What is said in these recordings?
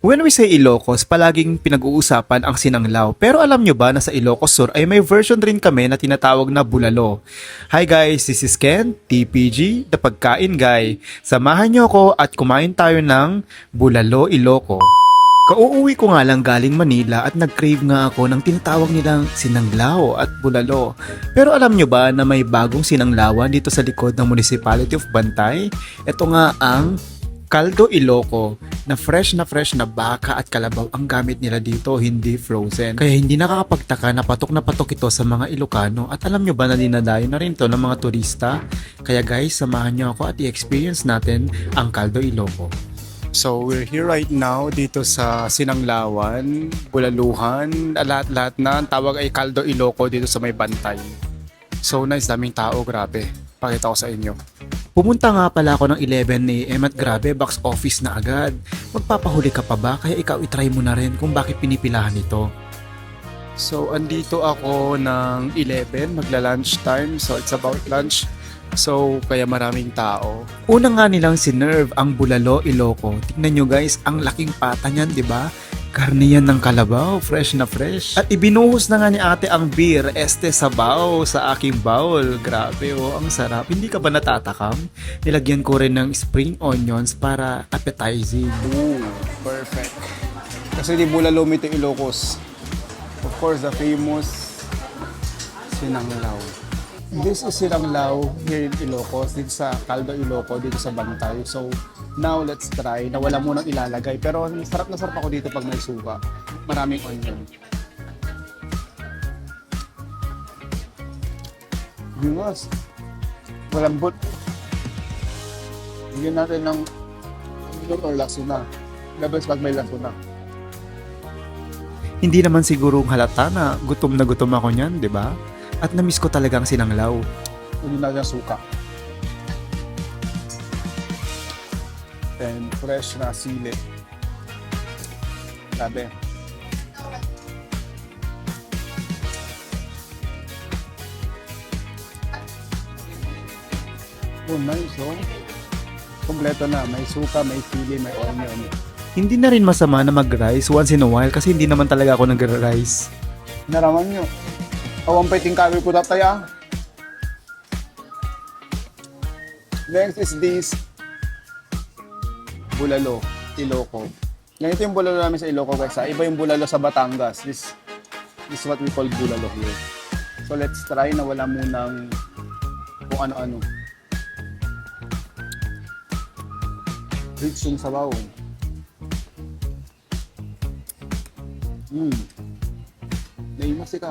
When we say Ilocos, palaging pinag-uusapan ang sinanglaw. Pero alam nyo ba na sa Ilocos Sur ay may version rin kami na tinatawag na bulalo? Hi guys, this is Ken, TPG, The Pagkain Guy. Samahan nyo ako at kumain tayo ng bulalo Iloco. Kauuwi ko nga lang galing Manila at nag-crave nga ako ng tinatawag nilang sinanglaw at bulalo. Pero alam nyo ba na may bagong sinanglawan dito sa likod ng Municipality of Bantay? Ito nga ang Caldo Iloco na fresh na baka at kalabaw ang gamit nila dito, hindi frozen. Kaya hindi nakakapagtaka na patok ito sa mga Ilocano. At alam nyo ba na dinadayo na rin to ng mga turista? Kaya guys, samahan nyo ako at i-experience natin ang Caldo Iloco. So we're here right now dito sa Sinanglawan, Bulaluhan, lahat-lahat na. Ang tawag ay Caldo Iloco dito sa may Bantay. So nice, daming tao, grabe. Pakita ko sa inyo. Pumunta nga pala ako ng 11 AM at grabe, box office na agad. Magpapahuli ka pa ba? Kaya ikaw itry mo na rin kung bakit pinipilahan ito. So andito ako ng 11, magla-lunch time. So it's about lunch. So kaya maraming tao. Una nga nilang sinerve ang bulalo Iloco. Tingnan nyo guys, ang laking pata niyan, di ba? Karne yan ng kalabaw, fresh na fresh. At ibinuhos na nga ni ate ang beer, sabaw sa aking bowl. Grabe oh, ang sarap. Hindi ka ba natatakam? Nilagyan ko rin ng spring onions para appetizing. Ooh, perfect. Kasi di bulalo mito Ilocos. Of course, the famous sinanglaw. This is sinanglaw here in Ilocos, dito sa Caldo Iloco, dito sa Bantay. So, now let's try na wala munang ilalagay. Pero sarap na sarap ako dito pag may suka. Maraming onion. Bimas. Malambot. Bigyan natin ng onion or lasuna. Labas pag may lasuna. Hindi naman siguro halata na gutom ako niyan, di ba? At na-miss ko talagang sinanglaw. Uli natin ang suka. And fresh na sili. Grabe. Oh, nice, oh. Kompleto na. May suka, may sili, may onion. Hindi na rin masama na mag-rice once in a while kasi hindi naman talaga ako nag-rice. Naraman nyo. Awang paiting kami po tataya. Next is this bulalo, Iloco. Ganito yung bulalo namin sa Iloco guys. Iba yung bulalo sa Batangas. This is what we call bulalo here. So let's try na wala munang kung ano-ano. Rich yung sabaw. Naimas ka.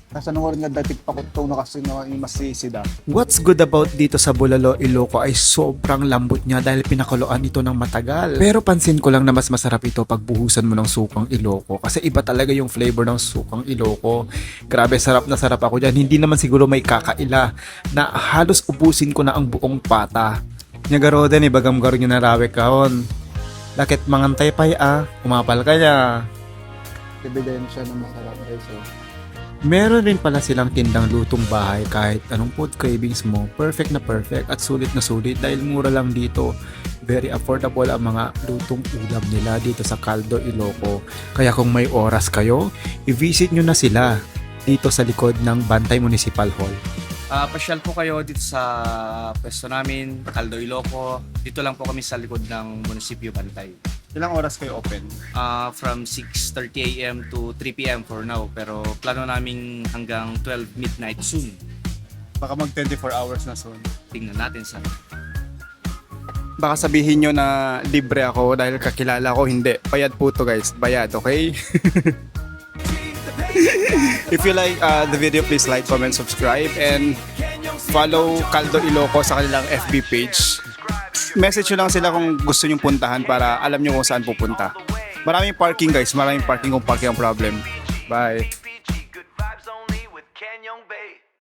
Kasi nung oras nga dating pakutong na kasi naimas si Sida. What's good about dito sa Bulalo Iloco ay sobrang lambot niya dahil pinakuluan ito ng matagal. Pero pansin ko lang na mas masarap ito pag buhusan mo ng sukang Iloco kasi iba talaga yung flavor ng sukang Iloco. Grabe, sarap na sarap ako dyan. Hindi naman siguro may kakaila na halos ubusin ko na ang buong pata. Nyagaro din, ibagam garo nyo na rawe kahon. Lakit mangantay pa'y umapal ka niya. Ebidensya na masarap guys. So. Meron rin pala silang tindang lutong bahay kahit anong food cravings mo. Perfect na perfect at sulit na sulit dahil mura lang dito. Very affordable ang mga lutong ulam nila dito sa Caldo Iloco. Kaya kung may oras kayo, i-visit nyo na sila dito sa likod ng Bantay Municipal Hall. Pasyal po kayo dito sa pwesto namin, Caldo Iloco. Dito lang po kami sa likod ng Munisipyo Bantay. Ilang oras kayo open? From 6:30 AM to 3 PM for now. Pero plano namin hanggang 12 midnight soon. Baka mag 24 hours na soon. Tingnan natin sa... Baka sabihin nyo na libre ako dahil kakilala ko. Hindi. Bayad po to guys. Bayad, okay? If you like the video, please like, comment, subscribe, and follow Caldo Iloco sa kanilang FB page. Message nyo lang sila kung gusto nyong puntahan para alam nyo kung saan pupunta. Maraming parking guys, maraming parking kung parking ang problem. Bye!